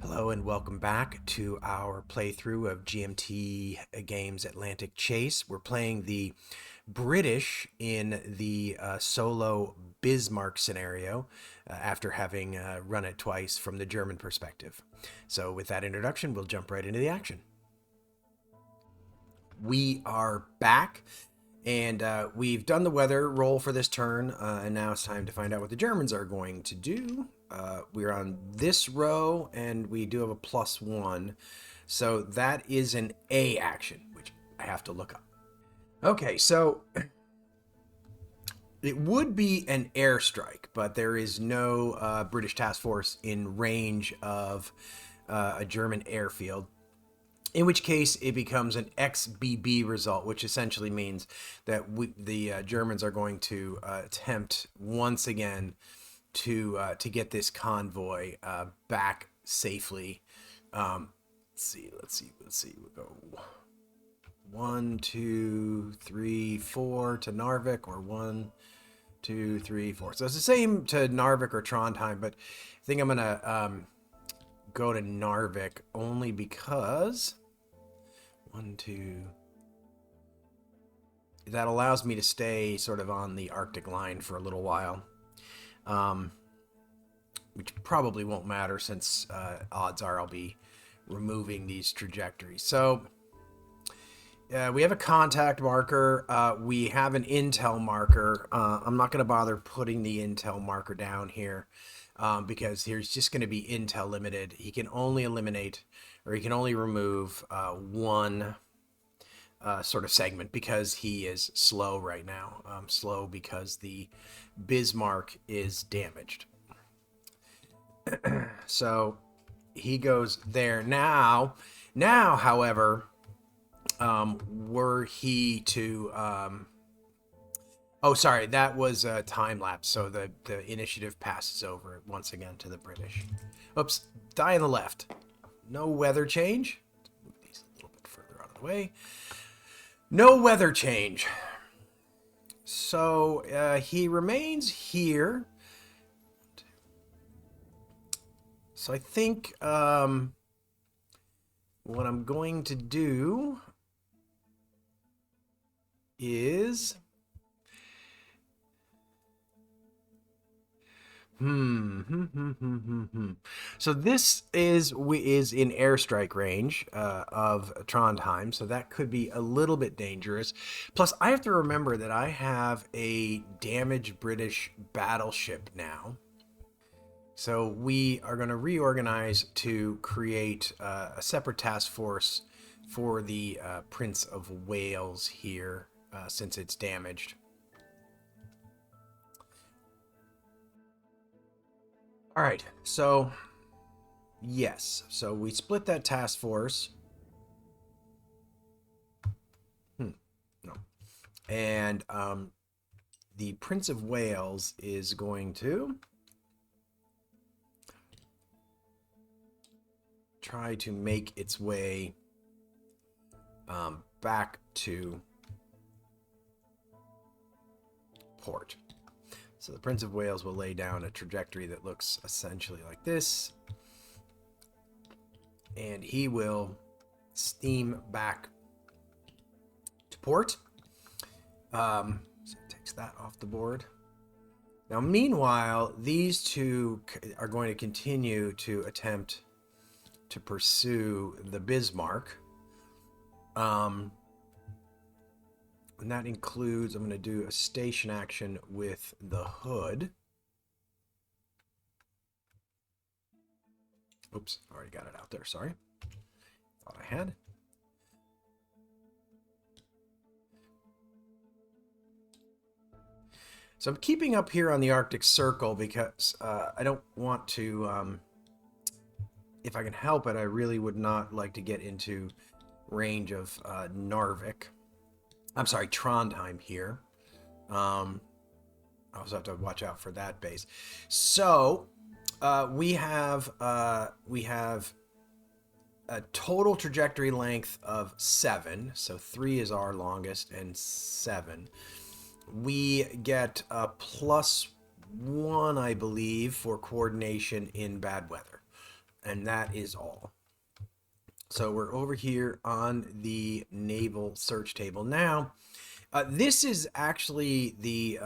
Hello and welcome back to our playthrough of GMT Games Atlantic Chase. We're playing the British in the solo Bismarck scenario after having run it twice from the German perspective. So with that introduction, we'll jump right into the action. We are back, and we've done the weather roll for this turn, and now it's time to find out what the Germans are going to do. We're on this row, and we do have a +1. So that is an A action, which I have to look up. Okay, so it would be an airstrike, but there is no British task force in range of a German airfield. In which case, it becomes an XBB result, which essentially means that the Germans are going to attempt once again to get this convoy back safely. Let's see. We'll go 1, 2, 3, 4 to Narvik, or 1, 2, 3, 4. So it's the same to Narvik or Trondheim, but I think I'm gonna go to Narvik only because 1, 2. That allows me to stay sort of on the Arctic line for a little while, which probably won't matter since odds are I'll be removing these trajectories. So we have a contact marker. We have an intel marker. I'm not going to bother putting the intel marker down here because here's just going to be intel limited. He can only eliminate, or he can only remove one sort of segment because he is slow right now. Slow because the Bismarck is damaged. So he goes there now. Now, however, were he to oh, sorry, that was a time lapse, so the initiative passes over once again to the British. Oops, die on the left. No weather change. Move these a little bit further out of the way. No weather change. So he remains here. So I think what I'm going to do is So this is in airstrike range of Trondheim, so that could be a little bit dangerous. Plus, I have to remember that I have a damaged British battleship now. So we are going to reorganize to create a separate task force for the Prince of Wales here, since it's damaged. All right, so yes, so we split that task force. No. And the Prince of Wales is going to try to make its way back to port. So the Prince of Wales will lay down a trajectory that looks essentially like this, and he will steam back to port. So it takes that off the board. Now, meanwhile, these two are going to continue to attempt to pursue the Bismarck. And that includes, I'm going to do a station action with the Hood. Oops, already got it out there, sorry. Thought I had. So I'm keeping up here on the Arctic Circle because I don't want to, if I can help it, I really would not like to get into range of Narvik. I'm sorry, Trondheim here. I also have to watch out for that base. So we have a total trajectory length of 7. So 3 is our longest and 7. We get a +1, I believe, for coordination in bad weather. And that is all. So we're over here on the naval search table now. This is actually the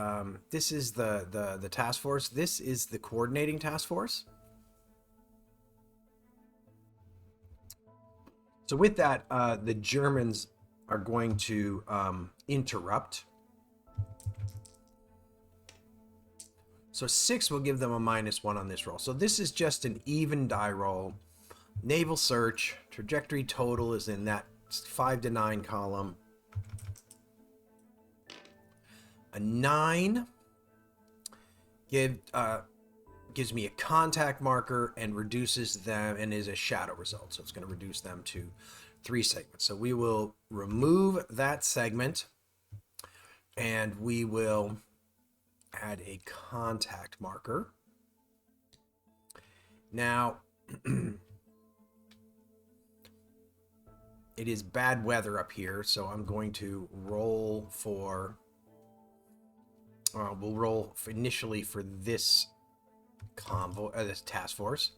this is the task force. This is the coordinating task force. So with that, the Germans are going to interrupt. So 6 will give them a -1 on this roll. So this is just an even die roll. Naval search, trajectory total is in that 5 to 9 column. A 9 gives me a contact marker and reduces them and is a shadow result. So it's going to reduce them to 3 segments. So we will remove that segment and we will add a contact marker. Now, it is bad weather up here, so I'm going to roll for... we'll roll initially for this convoy, this task force.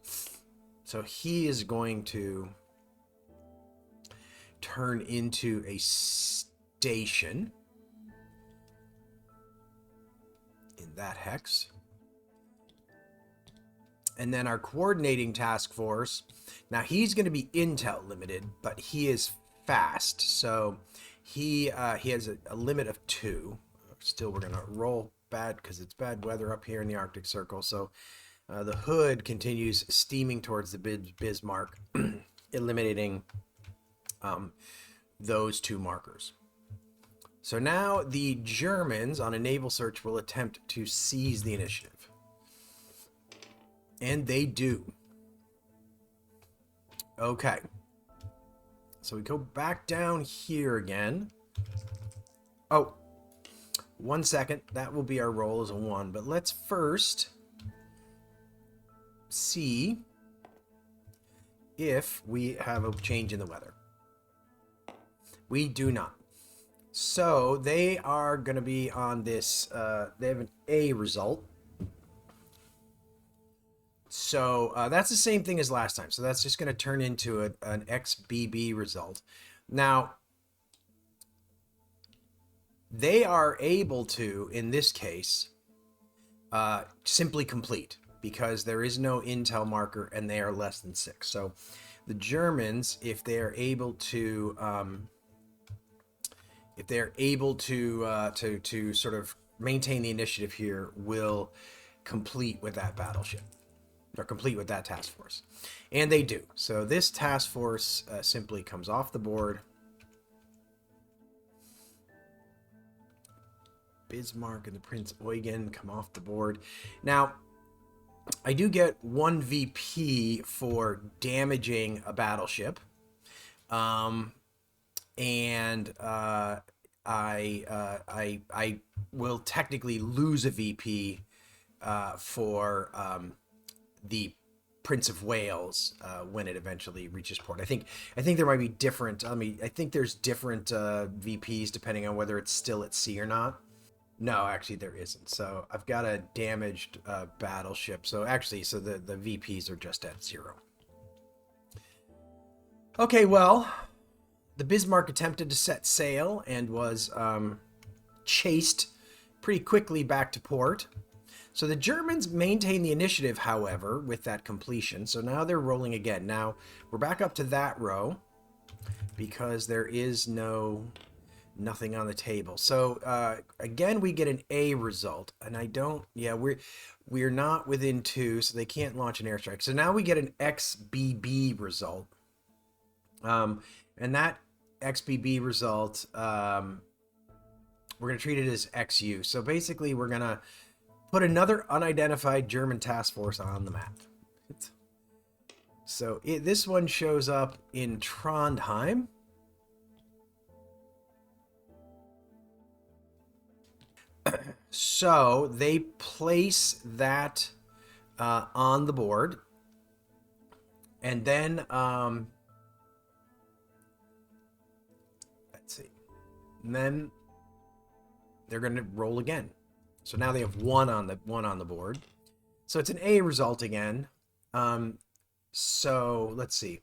So he is going to turn into a station in that hex. And then our coordinating task force, now he's going to be intel limited, but he is fast, so he has a limit of 2. Still, we're going to roll bad because it's bad weather up here in the Arctic Circle. So the hood continues steaming towards the Bismarck, eliminating those 2 markers. So now the Germans on a naval search will attempt to seize the initiative. And they do. Okay. So we go back down here again. Oh, 1 second. That will be our roll as a 1. But let's first see if we have a change in the weather. We do not. So they are going to be on this, they have an A result. So that's the same thing as last time. So that's just going to turn into an XBB result. Now, they are able to, in this case, simply complete because there is no intel marker and they are less than 6. So the Germans, if they are able to, to sort of maintain the initiative here, will complete with that battleship. Or complete with that task force. And they do. So this task force simply comes off the board. Bismarck and the Prince Eugen come off the board. Now, I do get 1 VP for damaging a battleship. And I will technically lose a VP for the Prince of Wales when it eventually reaches port. I think there might be different. I think there's different VPs depending on whether it's still at sea or not. No, actually there isn't. So I've got a damaged battleship. So actually, so the VPs are just at 0. Okay, well, the Bismarck attempted to set sail and was chased pretty quickly back to port. So the Germans maintain the initiative, however, with that completion. So now they're rolling again. Now we're back up to that row because there is nothing on the table. So again, we get an A result, and we're not within 2, so they can't launch an airstrike. So now we get an XBB result, and that XBB result, we're going to treat it as XU. So basically, we're going to put another unidentified German task force on the map. So this one shows up in Trondheim. So they place that on the board. And then Let's see. And then they're going to roll again. So now they have one on the board. So it's an A result again. So let's see.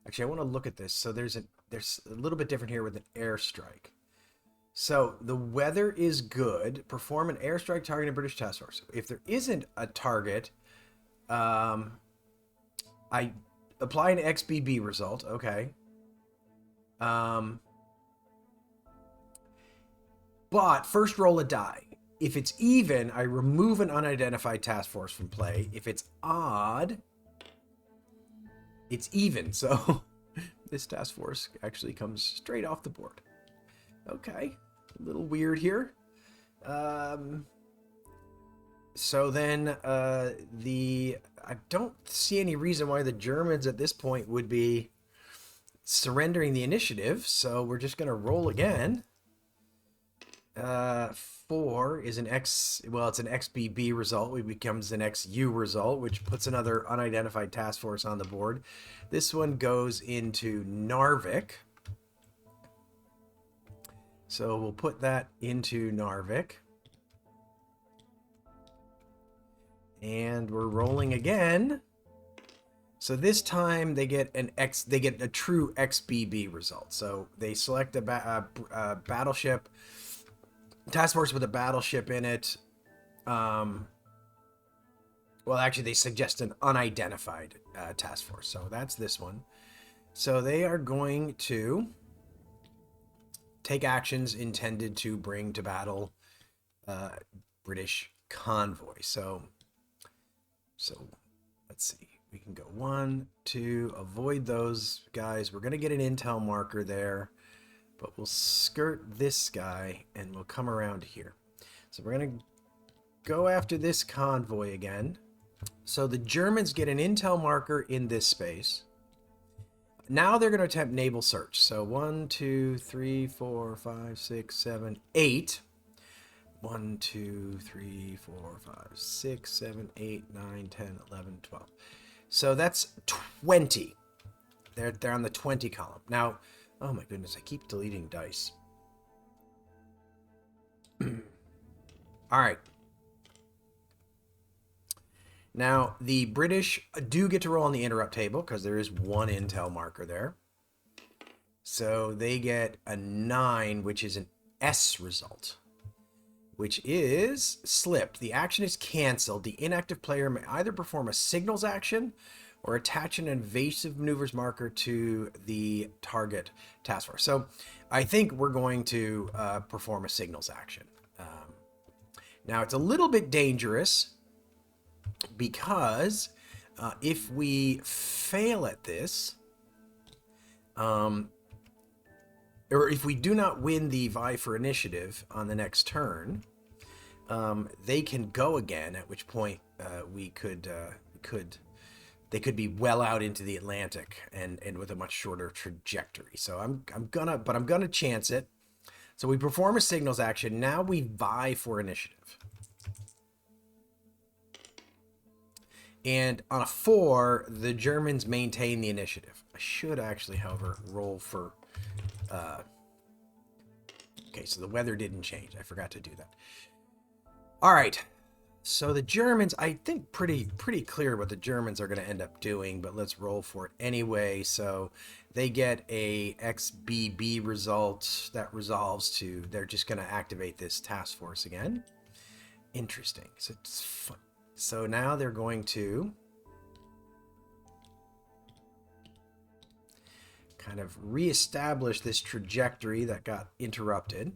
Actually, I want to look at this. So there's a little bit different here with an airstrike. So the weather is good. Perform an airstrike targeting British task force. If there isn't a target, I apply an XBB result. Okay. But first roll a die. If it's even, I remove an unidentified task force from play. If it's odd, it's even. So this task force actually comes straight off the board. Okay, a little weird here. So then I don't see any reason why the Germans at this point would be surrendering the initiative. So we're just going to roll again. 4 is an it's an XBB result. It becomes an XU result, which puts another unidentified task force on the board. This one goes into Narvik. So we'll put that into Narvik. And we're rolling again. So this time they get a true XBB result. So they select a battleship, task force with a battleship in it. Well, actually, they suggest an unidentified task force. So that's this one. So they are going to take actions intended to bring to battle British convoy. So let's see. We can go 1, 2, avoid those guys. We're going to get an intel marker there. But we'll skirt this guy and we'll come around here. So we're going to go after this convoy again. So the Germans get an intel marker in this space. Now they're going to attempt naval search. So 1, 2, 3, 4, 5, 6, 7, 8. 1, 2, 3, 4, 5, 6, 7, 8, 9, 10, 11, 12. So that's 20. They're on the 20 column. Now, oh my goodness, I keep deleting dice. All right. Now, the British do get to roll on the interrupt table because there is one intel marker there. So they get a 9, which is an S result, which is slipped. The action is canceled. The inactive player may either perform a signals action or attach an invasive maneuvers marker to the target task force. So I think we're going to perform a signals action. Now it's a little bit dangerous because if we fail at this, or if we do not win the vie for initiative on the next turn, they can go again, at which point they could be well out into the Atlantic and with a much shorter trajectory. So I'm gonna chance it. So we perform a signals action. Now we vie for initiative. And on a 4, the Germans maintain the initiative. I should actually, however, roll for. Okay, so the weather didn't change. I forgot to do that. All right. So the Germans, I think pretty clear what the Germans are going to end up doing, but let's roll for it anyway. So they get a XBB result that resolves to, they're just going to activate this task force again. Interesting. So it's fun. So now they're going to kind of reestablish this trajectory that got interrupted.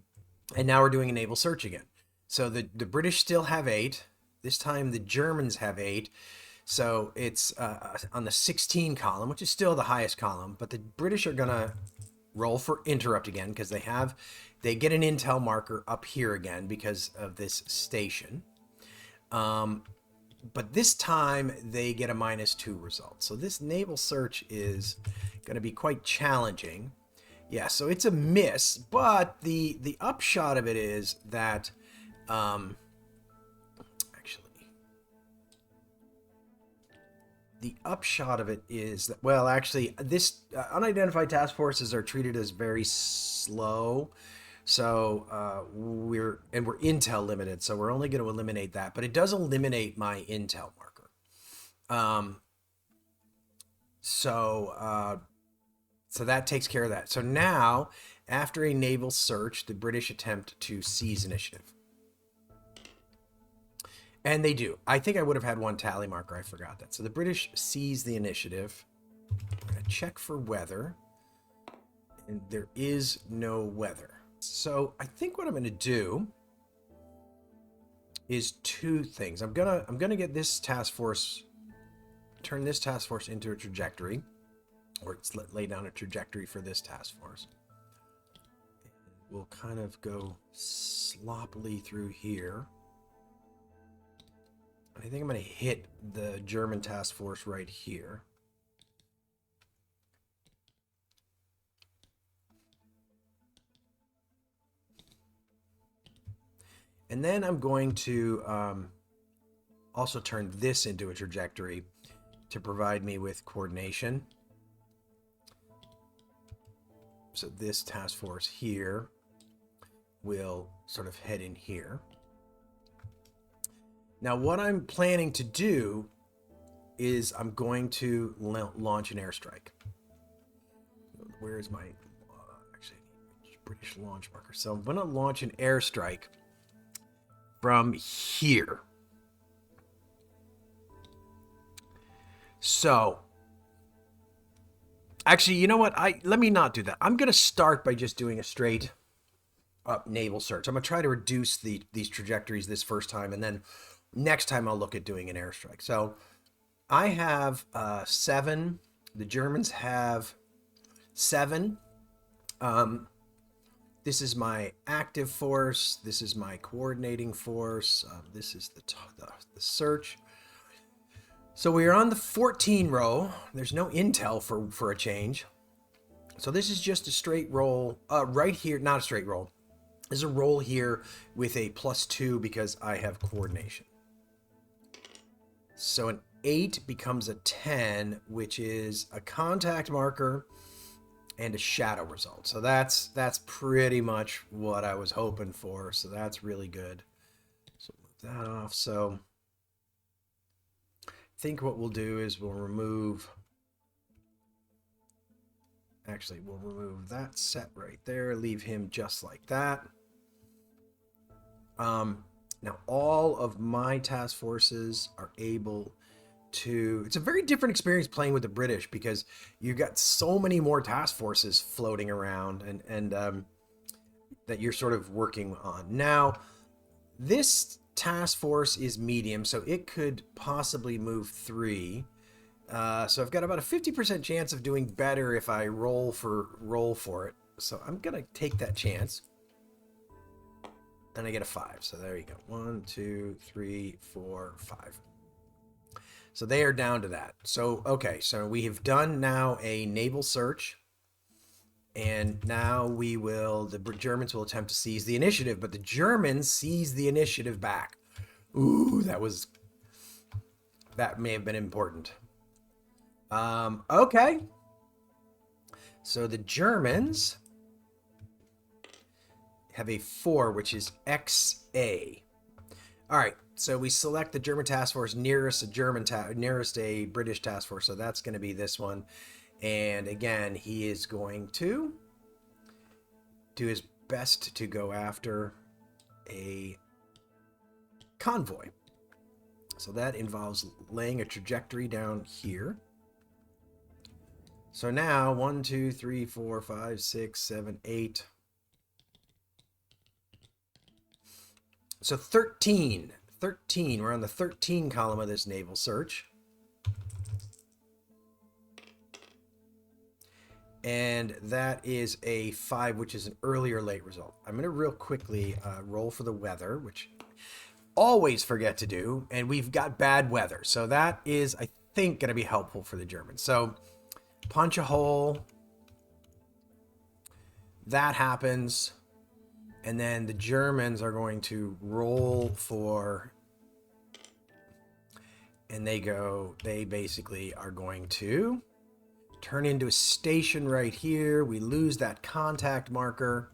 And now we're doing a naval search again. So the British still have 8. This time the Germans have 8. So it's on the 16 column, which is still the highest column. But the British are going to roll for interrupt again because they get an intel marker up here again because of this station. But this time they get a -2 result. So this naval search is going to be quite challenging. Yeah, so it's a miss, but the upshot of it is that the upshot of it is that, well, actually, this unidentified task forces are treated as very slow. So we're intel limited, so we're only going to eliminate that, but it does eliminate my intel marker. So that takes care of that. So now, after a naval search, the British attempt to seize initiative. And they do. I think I would have had one tally marker. I forgot that. So the British seize the initiative. I'm going to check for weather. And there is no weather. So I think what I'm going to do is two things. I'm gonna get this task force, turn this task force into a trajectory, or lay down a trajectory for this task force. We'll kind of go sloppily through here. I think I'm going to hit the German task force right here. And then I'm going to also turn this into a trajectory to provide me with coordination. So this task force here will sort of head in here. Now, what I'm planning to do is I'm going to launch an airstrike. Where is my actually British launch marker? So I'm going to launch an airstrike from here. So actually, you know what? Let me not do that. I'm going to start by just doing a straight up naval search. I'm going to try to reduce these trajectories this first time, and then next time I'll look at doing an airstrike. So I have 7. The Germans have 7. This is my active force. This is my coordinating force. This is the search. So we are on the 14 row. There's no intel for a change. So this is just a straight roll right here. Not a straight roll. There's a roll here with a +2 because I have coordination. So an 8 becomes a 10, which is a contact marker and a shadow result. So that's pretty much what I was hoping for. So that's really good. So move that off. So I think what we'll do is we'll remove that set right there, leave him just like that. Now all of my task forces are able to, it's a very different experience playing with the British because you've got so many more task forces floating around and that you're sort of working on. Now, this task force is medium, so it could possibly move 3. So I've got about a 50% chance of doing better if I roll for it. So I'm gonna take that chance. And I get a 5. So there you go. 1, 2, 3, 4, 5. So they are down to that. So, okay. So we have done now a naval search. And now the Germans will attempt to seize the initiative, but the Germans seize the initiative back. Ooh, that may have been important. Okay. So the Germans have a 4, which is XA. All right, so we select the German task force nearest a British task force. So that's going to be this one. And again, he is going to do his best to go after a convoy. So that involves laying a trajectory down here. So now 1, 2, 3, 4, 5, 6, 7, 8. So 13. We're on the 13 column of this naval search. And that is a 5, which is an early or late result. I'm going to real quickly roll for the weather, which I always forget to do. And we've got bad weather. So that is, I think, going to be helpful for the Germans. So punch a hole. That happens. And then the Germans are going to roll for And they basically are going to turn into a station right here. We lose that contact marker.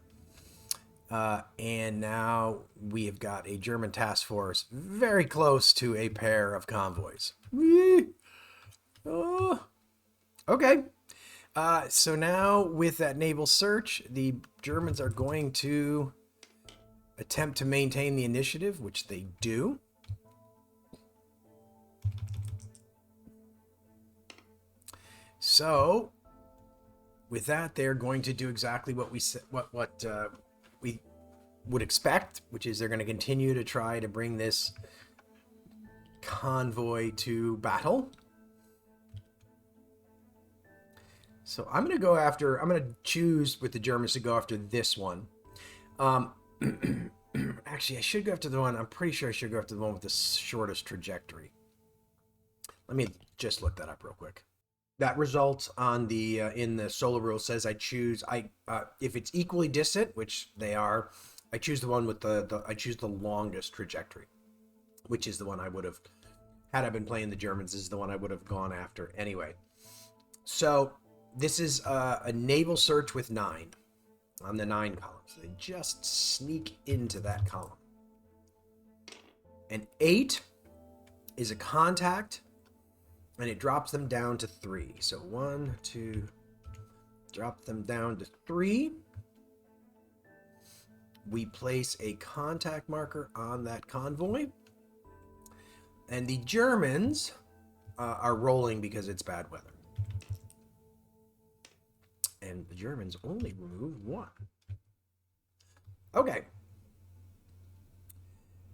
And now we have got a German task force very close to a pair of convoys. Oh. Okay. So now with that naval search, the Germans are going to attempt to maintain the initiative, which they do. So with that, they're going to do exactly what we we would expect, which is they're going to continue to try to bring this convoy to battle. So I'm going to choose with the Germans to go after this one. Actually, I should go after the one, I'm pretty sure I should go after the one with the shortest trajectory. Let me just look that up real quick. That result on the in the solo rule says I choose if it's equally distant, which they are, I choose the one with I choose the longest trajectory, which is the one I would have, had I been playing the Germans, is the one I would have gone after anyway. So this is a naval search with 9 on the 9 column. So they just sneak into that column. An 8 is a contact, and it drops them down to 3. So 1, 2, drop them down to 3. We place a contact marker on that convoy. And the Germans are rolling because it's bad weather. And the Germans only remove 1. Okay.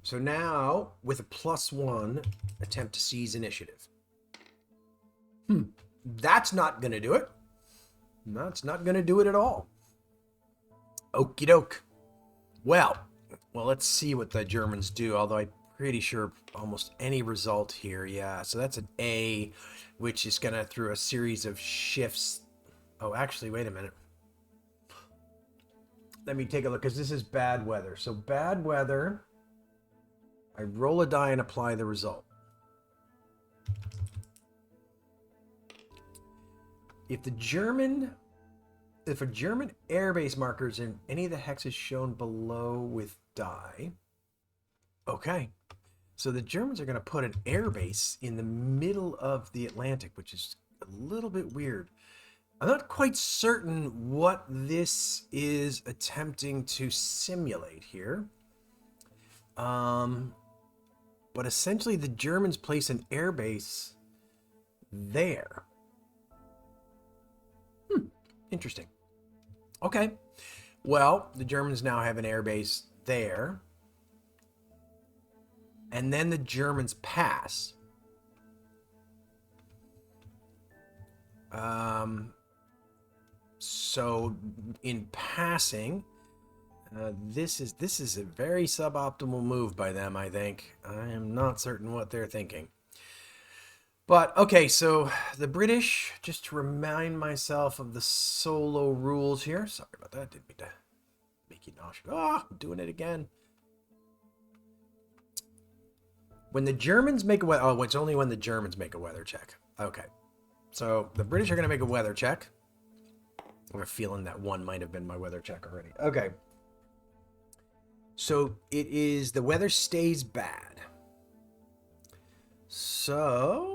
So now, with a +1, attempt to seize initiative. That's not going to do it. That's not going to do it at all. Okie doke. Well, let's see what the Germans do, although I'm pretty sure almost any result here. Yeah, so that's an A, which is going to, through a series of shifts. Oh, actually, wait a minute. Let me take a look, because this is bad weather. So bad weather, I roll a die and apply the result. If a German airbase marker is in any of the hexes shown below with die, okay, so the Germans are going to put an airbase in the middle of the Atlantic, which is a little bit weird. I'm not quite certain what this is attempting to simulate here. But essentially the Germans place an airbase there. Interesting. Okay. Well, the Germans now have an airbase there. And then the Germans pass. So in passing, this is a very suboptimal move by them, I think. I am not certain what they're thinking. But, okay, so the British, just to remind myself of the solo rules here. Sorry about that, didn't mean to make you nauseous. I'm doing it again. When the Germans make a weather... Oh, it's only when the Germans make a weather check. Okay. So the British are going to make a weather check. I have a feeling that one might have been my weather check already. Okay. So it is... The weather stays bad. So...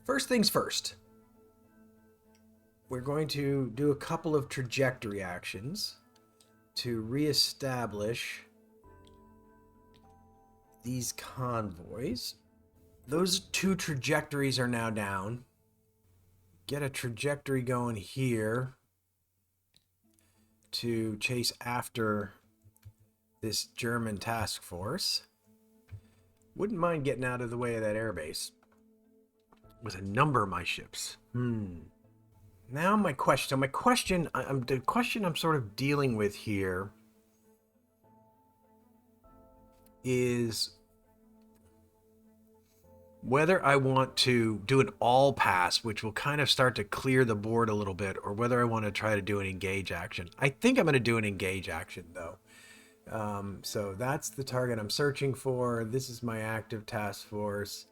First things first. We're going to do a couple of trajectory actions to reestablish these convoys. Those 2 trajectories are now down. Get a trajectory going here to chase after this German task force. Wouldn't mind getting out of the way of that airbase with a number of my ships. Now my question. So the question I'm sort of dealing with here is whether I want to do an all pass, which will kind of start to clear the board a little bit, or whether I want to try to do an engage action. I think I'm going to do an engage action, though. So that's the target I'm searching for. This is my active task force.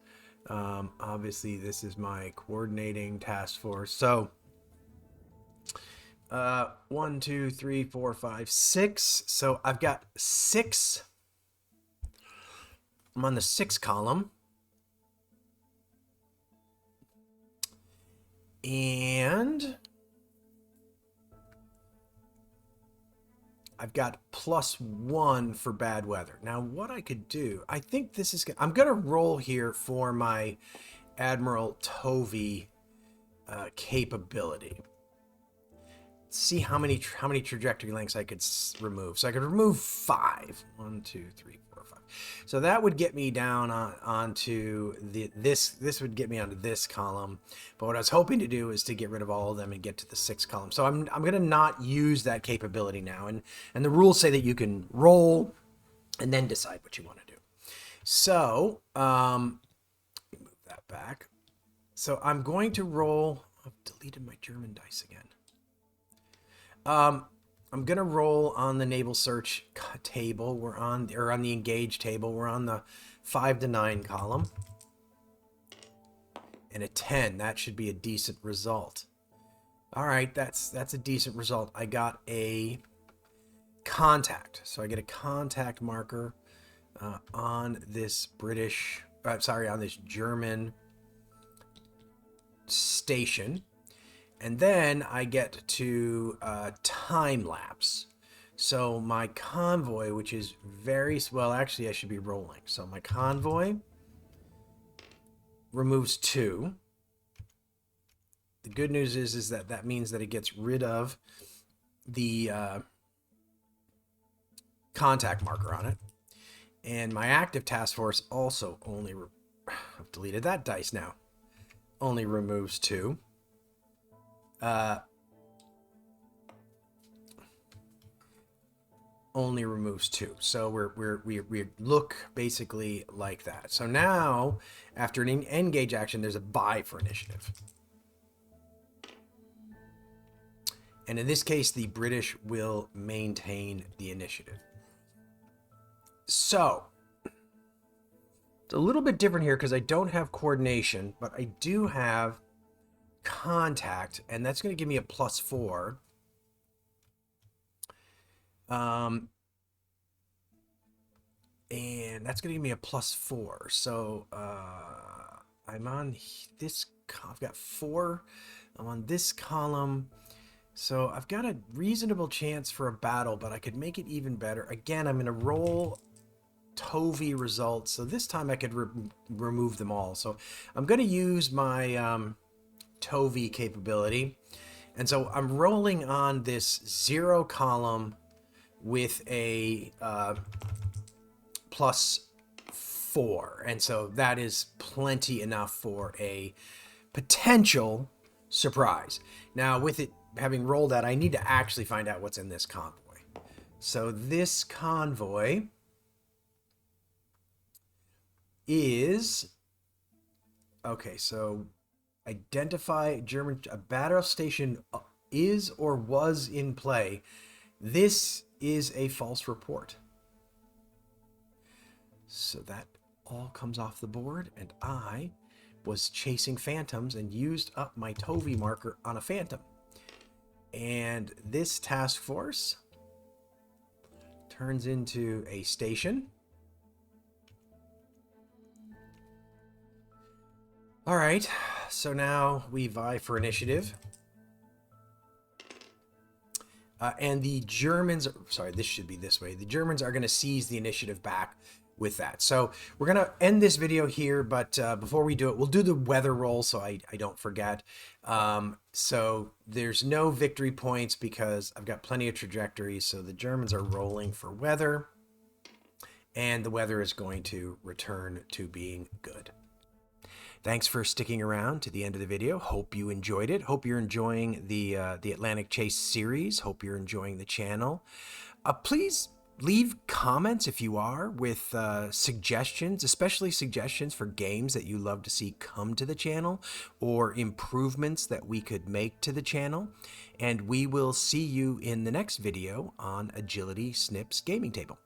Obviously, this is my coordinating task force. So 1, 2, 3, 4, 5, 6. So I've got 6. I'm on the 6 column. And I've got +1 for bad weather. Now, what I could do, I think this is, I'm going to roll here for my Admiral Tovey capability. See how many trajectory lengths I could remove. So I could remove 5. 1, 2, 3, 4, 5. So that would get me down onto this would get me onto this column. But what I was hoping to do is to get rid of all of them and get to the 6th column. So I'm going to not use that capability now. And the rules say that you can roll and then decide what you want to do. So move that back. So I'm going to roll. I've deleted my German dice again. I'm going to roll on the naval search table. We're on, or on the engage table. We're on the 5 to 9 column. And a 10. That should be a decent result. All right, that's a decent result. I got a contact. So I get a contact marker on this on this German station. And then I get to time lapse. So my convoy, which is very, well, actually I should be rolling. So my convoy removes 2. The good news is that means that it gets rid of the contact marker on it. And my active task force also only, I've deleted that dice now, only removes 2. Only removes 2. So we look basically like that. So now, after an engage action, there's a buy for initiative. And in this case, the British will maintain the initiative. So it's a little bit different here because I don't have coordination, but I do have contact, and that's going to give me a +4. And that's going to give me a +4. So I'm on this. I've got 4. I'm on this column. So I've got a reasonable chance for a battle, but I could make it even better. Again, I'm going to roll Tovey results. So this time I could remove them all. So I'm going to use my Tovey capability. And so I'm rolling on this 0 column with a +4. And so that is plenty enough for a potential surprise. Now, with it having rolled that, I need to actually find out what's in this convoy. So this convoy is, okay, so identify German, a battle station is or was in play. This is a false report. So that all comes off the board, and I was chasing phantoms and used up my Tovey marker on a phantom. And this task force turns into a station. All right, so now we vie for initiative. And the Germans, sorry, this should be this way. The Germans are going to seize the initiative back with that. So we're going to end this video here, but before we do it, we'll do the weather roll so I don't forget. So there's no victory points because I've got plenty of trajectories. So the Germans are rolling for weather, and the weather is going to return to being good. Thanks for sticking around to the end of the video. Hope you enjoyed it. Hope you're enjoying the Atlantic Chase series. Hope you're enjoying the channel. Please leave comments if you are with suggestions, especially suggestions for games that you love to see come to the channel or improvements that we could make to the channel. And we will see you in the next video on Agility Snips Gaming Table.